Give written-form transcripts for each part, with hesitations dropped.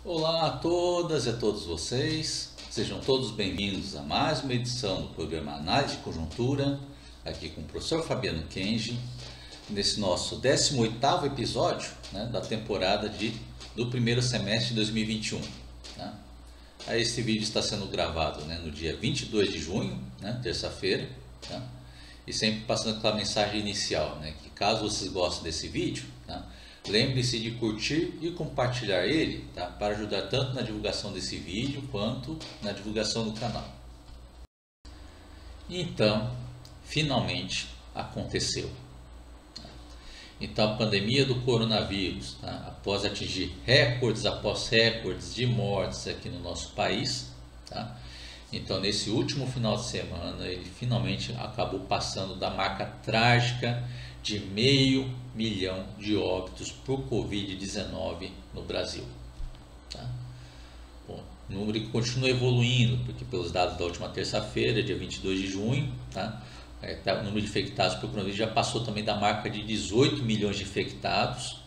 Olá a todas e a todos vocês, sejam todos bem-vindos a mais uma edição do programa Análise de Conjuntura, aqui com o professor Fabiano Kenji, nesse nosso 18º episódio da temporada do primeiro semestre de 2021. Esse vídeo está sendo gravado no dia 22 de junho, terça-feira, e sempre passando aquela mensagem inicial, que caso vocês gostem desse vídeo, lembre-se de curtir e compartilhar ele, para ajudar tanto na divulgação desse vídeo quanto na divulgação do canal. Então, finalmente aconteceu. Então, a pandemia do coronavírus, após atingir recordes após recordes de mortes aqui no nosso país, então nesse último final de semana ele finalmente acabou passando da marca trágica de 500 mil de óbitos por Covid-19 no Brasil. Bom, o número que continua evoluindo, porque pelos dados da última terça-feira, dia 22 de junho, o número de infectados por coronavírus já passou também da marca de 18 milhões de infectados,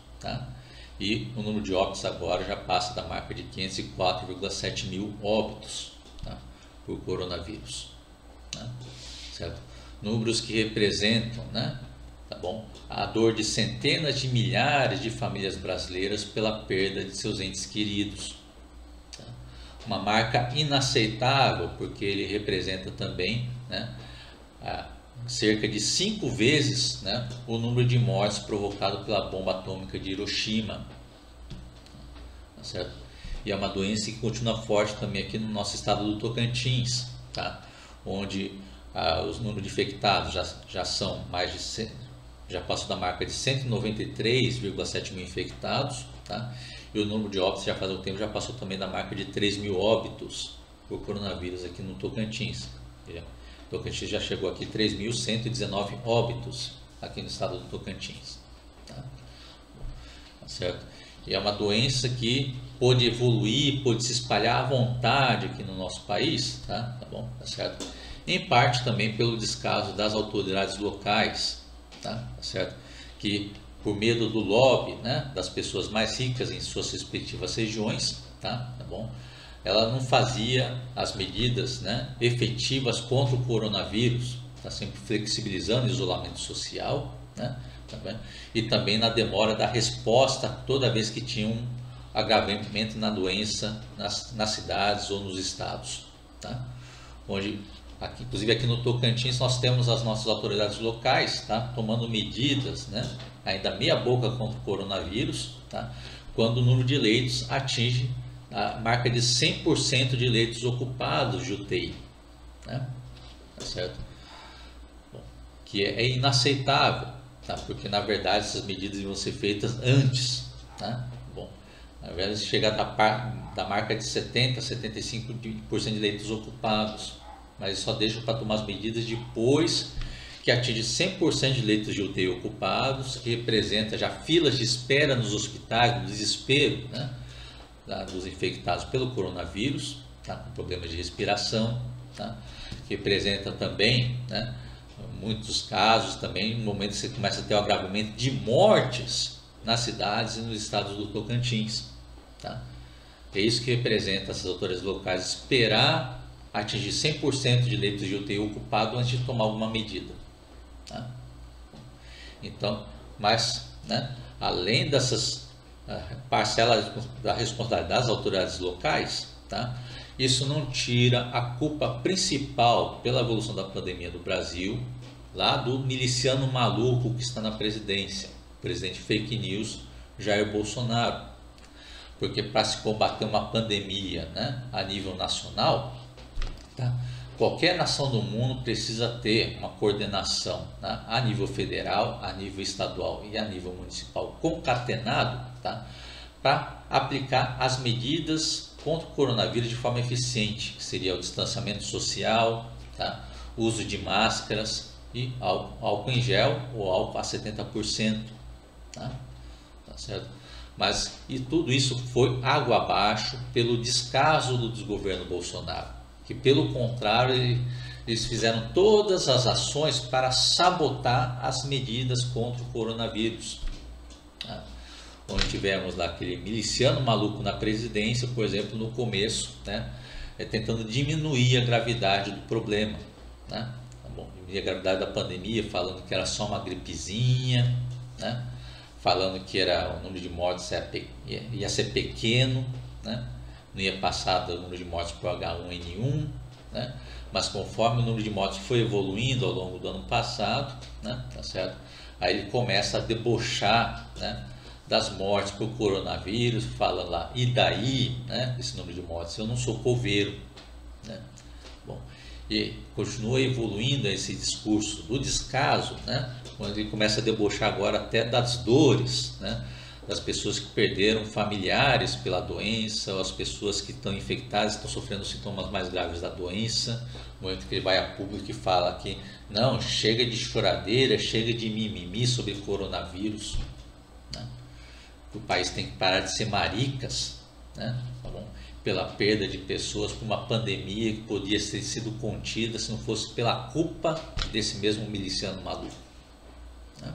e o número de óbitos agora já passa da marca de 504,7 mil óbitos por coronavírus. Certo? Números que representam, a dor de centenas de milhares de famílias brasileiras pela perda de seus entes queridos. Uma marca inaceitável, porque ele representa também cerca de 5 vezes o número de mortes provocado pela bomba atômica de Hiroshima. Certo? E é uma doença que continua forte também aqui no nosso estado do Tocantins, onde os números de infectados já são mais de já passou da marca de 193,7 mil infectados, e o número de óbitos já faz um tempo já passou também da marca de 3 mil óbitos por coronavírus aqui no Tocantins. O Tocantins já chegou aqui 3.119 óbitos aqui no estado do Tocantins. Certo? E é uma doença que pode evoluir, pode se espalhar à vontade aqui no nosso país, certo? Em parte também pelo descaso das autoridades locais, certo? Que por medo do lobby, das pessoas mais ricas em suas respectivas regiões, ela não fazia as medidas efetivas contra o coronavírus, sempre flexibilizando o isolamento social, e também na demora da resposta toda vez que tinha um agravamento na doença nas cidades ou nos estados, onde inclusive aqui no Tocantins nós temos as nossas autoridades locais tomando medidas ainda meia boca contra o coronavírus, quando o número de leitos atinge a marca de 100% de leitos ocupados de UTI, certo? Bom, que é inaceitável, porque na verdade essas medidas vão ser feitas antes, Bom, na verdade chegar da marca de 70% a 75% de leitos ocupados, mas só deixa para tomar as medidas depois que atinge 100% de leitos de UTI ocupados, que representa já filas de espera nos hospitais, no desespero dos infectados pelo coronavírus, com problemas de respiração, que representa também, muitos casos também, no momento que você começa a ter o agravamento de mortes nas cidades e nos estados do Tocantins. É isso que representa essas autoridades locais esperar atingir 100% de leitos de UTI ocupado antes de tomar alguma medida. Então, mas além dessas parcelas da responsabilidade das autoridades locais, isso não tira a culpa principal pela evolução da pandemia do Brasil, lá do miliciano maluco que está na presidência, o presidente fake news Jair Bolsonaro. Porque para se combater uma pandemia a nível nacional, qualquer nação do mundo precisa ter uma coordenação a nível federal, a nível estadual e a nível municipal concatenado, para aplicar as medidas contra o coronavírus de forma eficiente, que seria o distanciamento social, uso de máscaras e álcool em gel ou álcool a 70%, certo? Mas tudo isso foi água abaixo pelo descaso do desgoverno Bolsonaro, que pelo contrário eles fizeram todas as ações para sabotar as medidas contra o coronavírus, onde tivemos lá aquele miliciano maluco na presidência, por exemplo, no começo, né, tentando diminuir a gravidade do problema, né, tá bom? Diminuir a gravidade da pandemia, falando que era só uma gripezinha, né, falando que o número de mortes ia ser pequeno, né, não ia passar do número de mortes por H1N1, né, mas conforme o número de mortes foi evoluindo ao longo do ano passado, né, tá certo? Aí ele começa a debochar, né, das mortes por coronavírus, fala lá, e daí, né, esse número de mortes, eu não sou coveiro, né? Bom, e continua evoluindo esse discurso do descaso, né, quando ele começa a debochar agora até das dores, né, das pessoas que perderam familiares pela doença, ou as pessoas que estão infectadas, estão sofrendo sintomas mais graves da doença, no momento que ele vai a público e fala que não, chega de choradeira, chega de mimimi sobre coronavírus, né? O país tem que parar de ser maricas, né? Tá bom? Pela perda de pessoas por uma pandemia que podia ter sido contida se não fosse pela culpa desse mesmo miliciano maluco, né?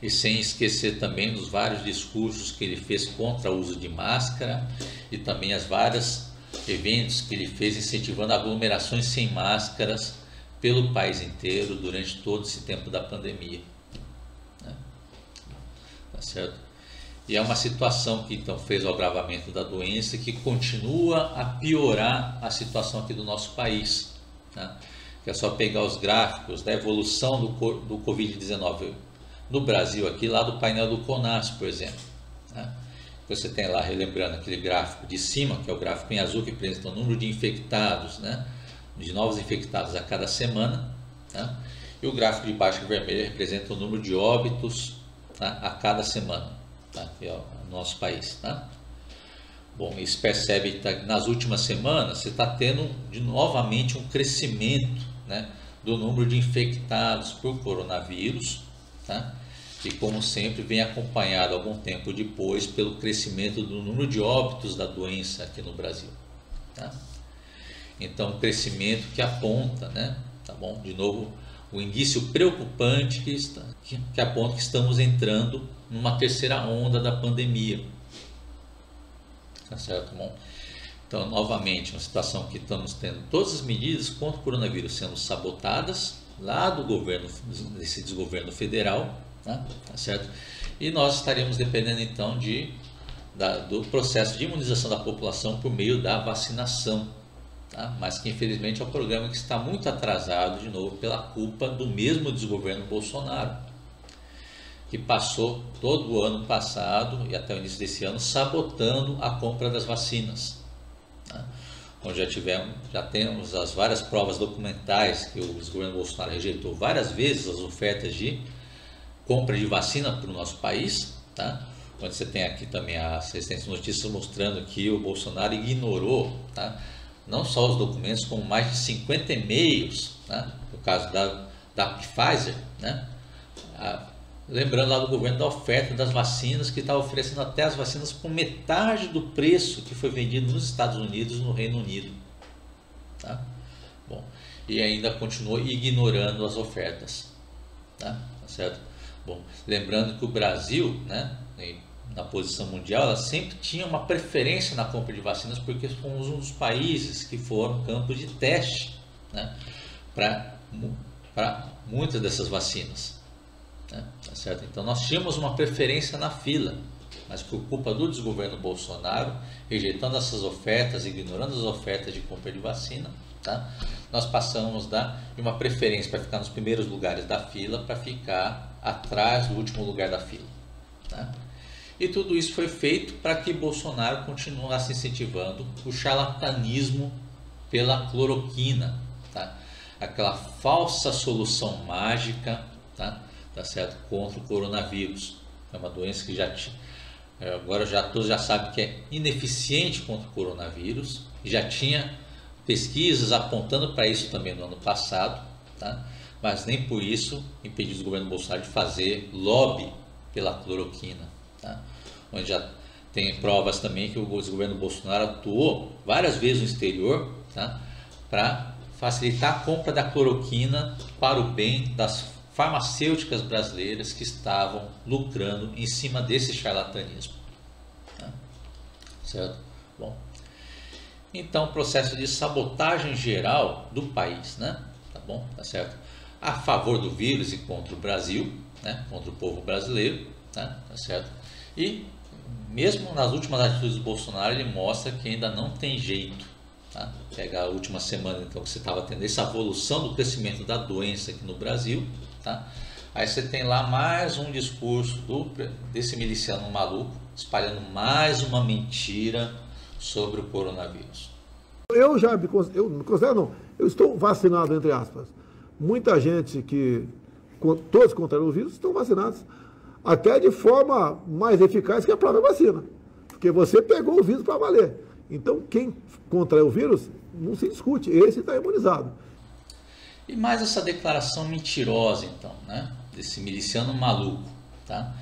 E sem esquecer também dos vários discursos que ele fez contra o uso de máscara e também as vários eventos que ele fez incentivando aglomerações sem máscaras pelo país inteiro durante todo esse tempo da pandemia, né? Tá certo? E é uma situação que então fez o agravamento da doença que continua a piorar a situação aqui do nosso país, né? Que é só pegar os gráficos da evolução do Covid-19 no Brasil, aqui lá do painel do CONAS, por exemplo, né? Você tem lá, relembrando aquele gráfico de cima, que é o gráfico em azul, que apresenta o número de infectados, né, de novos infectados a cada semana, né? E o gráfico de baixo vermelho representa o número de óbitos, tá, a cada semana, tá, aqui, ó, no nosso país, tá? Bom, isso percebe que nas últimas semanas você está tendo novamente um crescimento, né, do número de infectados por coronavírus, tá? E como sempre vem acompanhado algum tempo depois pelo crescimento do número de óbitos da doença aqui no Brasil, tá? Então, um crescimento que aponta, né, tá bom? De novo, o indício preocupante que aponta que estamos entrando numa terceira onda da pandemia, tá certo, bom? Então, novamente, uma situação que estamos tendo todas as medidas contra o coronavírus sendo sabotadas lá do governo, desse desgoverno federal, tá certo? E nós estaremos dependendo então do processo de imunização da população por meio da vacinação, tá? Mas que infelizmente é um programa que está muito atrasado, de novo, pela culpa do mesmo desgoverno Bolsonaro, que passou todo o ano passado e até o início desse ano sabotando a compra das vacinas, tá? Onde já temos as várias provas documentais que o desgoverno Bolsonaro rejeitou várias vezes as ofertas de compra de vacina para o nosso país, tá? Onde você tem aqui também as recentes notícias mostrando que o Bolsonaro ignorou, tá, não só os documentos, como mais de 50 e-mails, tá? No caso da Pfizer, né? Lembrando lá do governo da oferta das vacinas, que está oferecendo até as vacinas por metade do preço que foi vendido nos Estados Unidos e no Reino Unido, tá? Bom, e ainda continuou ignorando as ofertas, tá? Tá certo? Bom, lembrando que o Brasil, né, na posição mundial, ela sempre tinha uma preferência na compra de vacinas, porque fomos um dos países que foram campos de teste, né, para muitas dessas vacinas, né, tá certo? Então nós tínhamos uma preferência na fila, mas por culpa do desgoverno Bolsonaro, rejeitando essas ofertas, ignorando as ofertas de compra de vacina, tá, nós passamos de uma preferência para ficar nos primeiros lugares da fila para ficar atrás do último lugar da fila, tá? E tudo isso foi feito para que Bolsonaro continuasse incentivando o charlatanismo pela cloroquina, tá? Aquela falsa solução mágica, tá certo, contra o coronavírus. É uma doença que agora todos já sabem que é ineficiente contra o coronavírus, já tinha pesquisas apontando para isso também no ano passado, tá? Mas nem por isso impediu o governo Bolsonaro de fazer lobby pela cloroquina, tá? Onde já tem provas também que o governo Bolsonaro atuou várias vezes no exterior, tá, para facilitar a compra da cloroquina para o bem das farmacêuticas brasileiras que estavam lucrando em cima desse charlatanismo. Tá? Certo? Bom, então, processo de sabotagem geral do país, né? Tá bom? Tá certo? A favor do vírus e contra o Brasil, né? Contra o povo brasileiro, tá certo? E mesmo nas últimas atitudes do Bolsonaro, ele mostra que ainda não tem jeito. Tá? Pega a última semana, então, que você estava tendo essa evolução do crescimento da doença aqui no Brasil, tá? Aí você tem lá mais um discurso desse miliciano maluco, espalhando mais uma mentira sobre o coronavírus. Eu me considero, não, eu estou vacinado, entre aspas. Muita gente todos contra o vírus estão vacinados, até de forma mais eficaz que a própria vacina, porque você pegou o vírus para valer. Então, quem contrai o vírus, não se discute, esse está imunizado. E mais essa declaração mentirosa, então, né? Desse miliciano maluco, tá?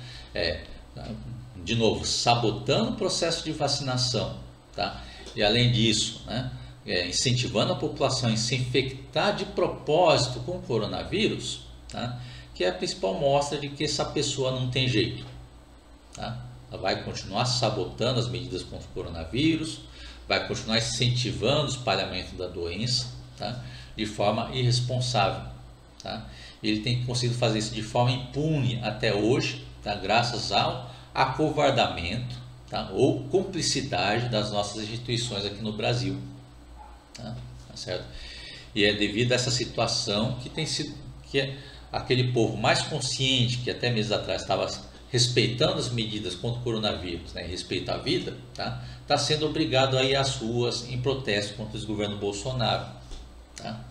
De novo, sabotando o processo de vacinação, tá? E além disso, né? Incentivando a população a se infectar de propósito com o coronavírus, tá? Que é a principal mostra de que essa pessoa não tem jeito, tá? Ela vai continuar sabotando as medidas contra o coronavírus, vai continuar incentivando o espalhamento da doença, tá? De forma irresponsável, tá? Ele tem conseguido fazer isso de forma impune até hoje, tá? Graças ao acovardamento, tá? Ou cumplicidade das nossas instituições aqui no Brasil, tá? Tá certo? E é devido a essa situação que é aquele povo mais consciente, que até meses atrás estava respeitando as medidas contra o coronavírus, né, e respeito à vida, tá? Está sendo obrigado a ir às ruas em protesto contra o governo Bolsonaro, tá?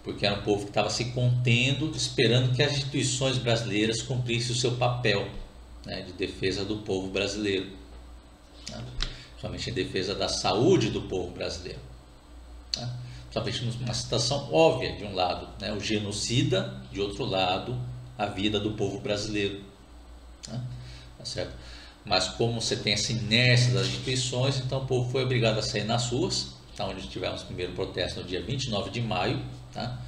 Porque era um povo que estava se contendo, esperando que as instituições brasileiras cumprissem o seu papel, né, de defesa do povo brasileiro, tá? Somente em defesa da saúde do povo brasileiro, tá? Somente numa situação óbvia, de um lado, né, o genocida, de outro lado, a vida do povo brasileiro. Tá certo? Mas como você tem essa inércia das instituições, então o povo foi obrigado a sair nas ruas, tá? Onde tivemos o primeiro protesto no dia 29 de maio, tá?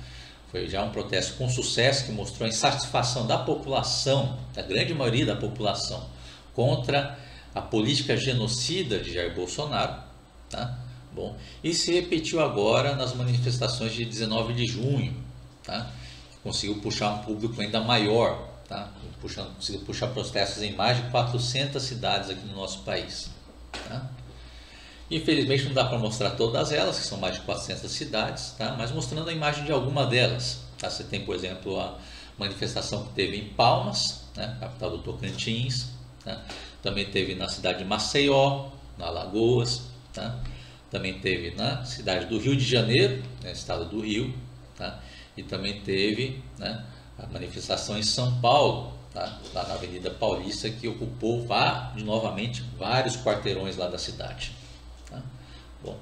Foi já um protesto com sucesso que mostrou a insatisfação da população, da grande maioria da população, contra a política genocida de Jair Bolsonaro, tá? Bom, e se repetiu agora nas manifestações de 19 de junho, tá? Que conseguiu puxar um público ainda maior, tá? Conseguiu puxar protestos em mais de 400 cidades aqui no nosso país, tá? Infelizmente não dá para mostrar todas elas, que são mais de 400 cidades, tá? Mas mostrando a imagem de alguma delas, tá? Você tem, por exemplo, a manifestação que teve em Palmas, né? Capital do Tocantins, tá? Também teve na cidade de Maceió, na Alagoas, tá? Também teve na cidade do Rio de Janeiro, né? Estado do Rio, tá? E também teve, né, a manifestação em São Paulo, tá? Lá na Avenida Paulista, que ocupou novamente vários quarteirões lá da cidade, tá? Bom,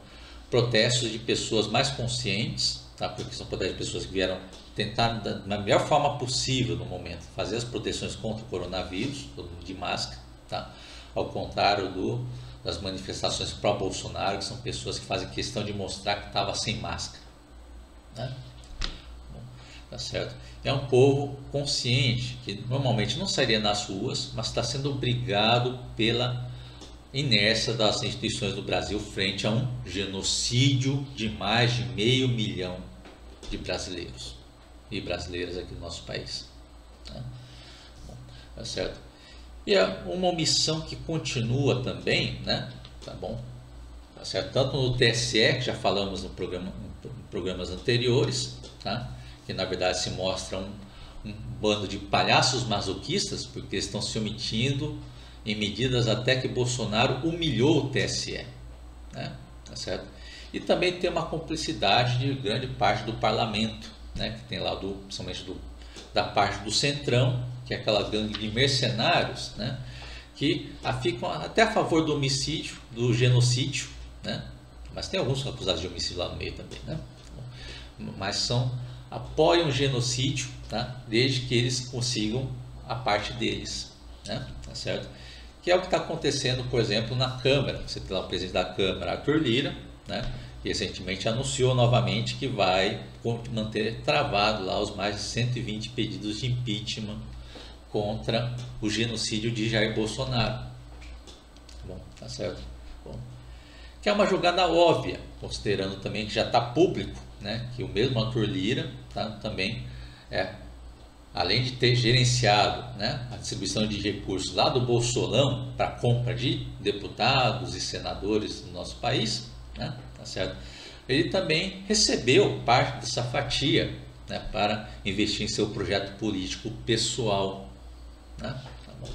protestos de pessoas mais conscientes, tá? Porque são protestos de pessoas que vieram tentar, da melhor forma possível no momento, fazer as proteções contra o coronavírus, todo mundo de máscara, tá? Ao contrário das manifestações pró-Bolsonaro, que são pessoas que fazem questão de mostrar que estava sem máscara, né? Tá certo? É um povo consciente que normalmente não sairia nas ruas, mas está sendo obrigado pela inércia das instituições do Brasil frente a um genocídio de mais de 500 mil de brasileiros e brasileiras aqui no nosso país, tá? Bom, tá certo? E é uma omissão que continua também, né? Tá bom? Tá certo? Tanto no TSE, que já falamos em programas anteriores, tá? Que na verdade se mostra um bando de palhaços masoquistas, porque estão se omitindo em medidas até que Bolsonaro humilhou o TSE, né? Tá certo? E também tem uma cumplicidade de grande parte do parlamento, né? Que tem lá, principalmente da parte do Centrão, que é aquela gangue de mercenários, né? Que ficam até a favor do homicídio, do genocídio, né? Mas tem alguns acusados de homicídio lá no meio também, né? Mas apoiam o genocídio, tá? Desde que eles consigam a parte deles, né? Tá certo? Que é o que está acontecendo, por exemplo, na Câmara. Você tem lá o presidente da Câmara, Arthur Lira, né? recentemente anunciou novamente que vai manter travado lá os mais de 120 pedidos de impeachment contra o genocídio de Jair Bolsonaro. Bom, tá certo? Bom, que é uma jogada óbvia, considerando também que já está público, né, que o mesmo Arthur Lira, tá, também além de ter gerenciado, né, a distribuição de recursos lá do Bolsolão para compra de deputados e senadores do nosso país, né, tá certo? Ele também recebeu parte dessa fatia, né, para investir em seu projeto político pessoal, né? Tá bom,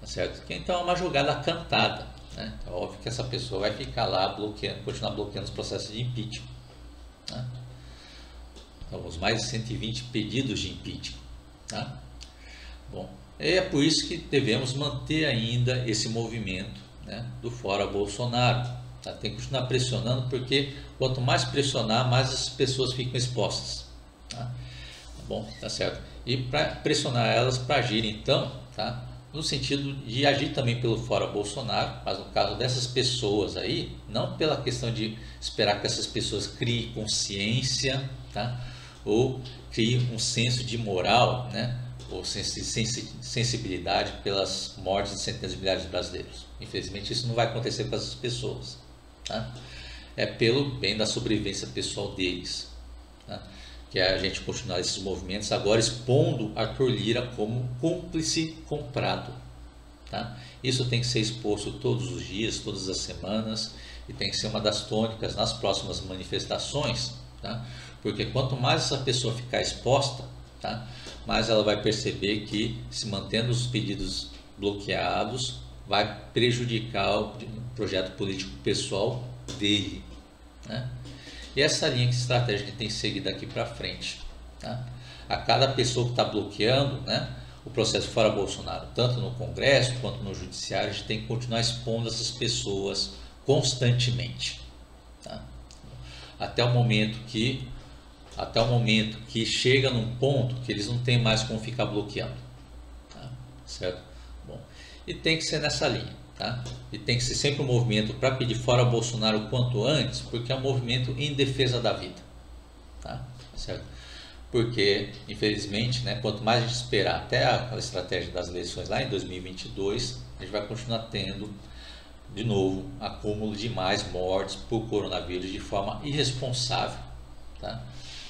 tá certo? Então é uma jogada cantada, né? É óbvio que essa pessoa vai ficar lá continuar bloqueando os processos de impeachment, né? Então, os mais de 120 pedidos de impeachment, tá? Bom, é por isso que devemos manter ainda esse movimento, né, do Fora Bolsonaro, tá? Tem que continuar pressionando, porque quanto mais pressionar, mais as pessoas ficam expostas, tá? Bom, tá certo? E para pressionar elas para agir, então, tá? No sentido de agir também pelo Fora Bolsonaro, mas no caso dessas pessoas aí, não pela questão de esperar que essas pessoas criem consciência, tá? Ou criem um senso de moral, né? Ou sensibilidade pelas mortes de centenas de milhares de brasileiros. Infelizmente isso não vai acontecer com essas pessoas, tá? É pelo bem da sobrevivência pessoal deles, tá? Que é a gente continuar esses movimentos, agora expondo Arthur Lira como cúmplice comprado, tá? Isso tem que ser exposto todos os dias, todas as semanas, e tem que ser uma das tônicas nas próximas manifestações, tá? Porque quanto mais essa pessoa ficar exposta, tá, mais ela vai perceber que, se mantendo os pedidos bloqueados, vai prejudicar o projeto político pessoal dele, né? E essa linha de estratégia que tem que seguir daqui para frente, tá? A cada pessoa que está bloqueando, né, o processo Fora Bolsonaro, tanto no Congresso quanto no Judiciário, a gente tem que continuar expondo essas pessoas constantemente, tá? Até o momento que chega num ponto que eles não têm mais como ficar bloqueando, tá? Certo? Bom, e tem que ser nessa linha, tá? E tem que ser sempre um movimento para pedir Fora Bolsonaro o quanto antes, porque é um movimento em defesa da vida, tá? Certo? Porque, infelizmente, né, quanto mais a gente esperar até a estratégia das eleições lá em 2022, a gente vai continuar tendo, de novo, acúmulo de mais mortes por coronavírus de forma irresponsável, tá?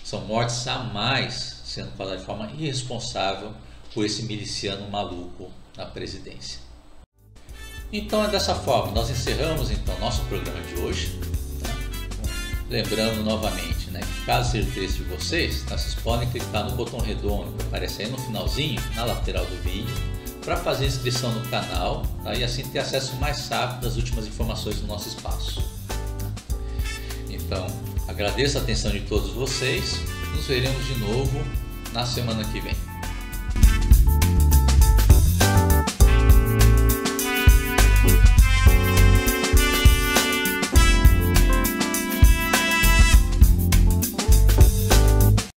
São mortes a mais sendo causadas de forma irresponsável por esse miliciano maluco na presidência. Então é dessa forma, nós encerramos então nosso programa de hoje, tá? Lembrando novamente, né, que caso seja o interesse de vocês, vocês podem clicar no botão redondo que aparece aí no finalzinho, na lateral do vídeo, para fazer inscrição no canal, tá? E assim ter acesso mais rápido às últimas informações do nosso espaço. Então, agradeço a atenção de todos vocês, nos veremos de novo na semana que vem.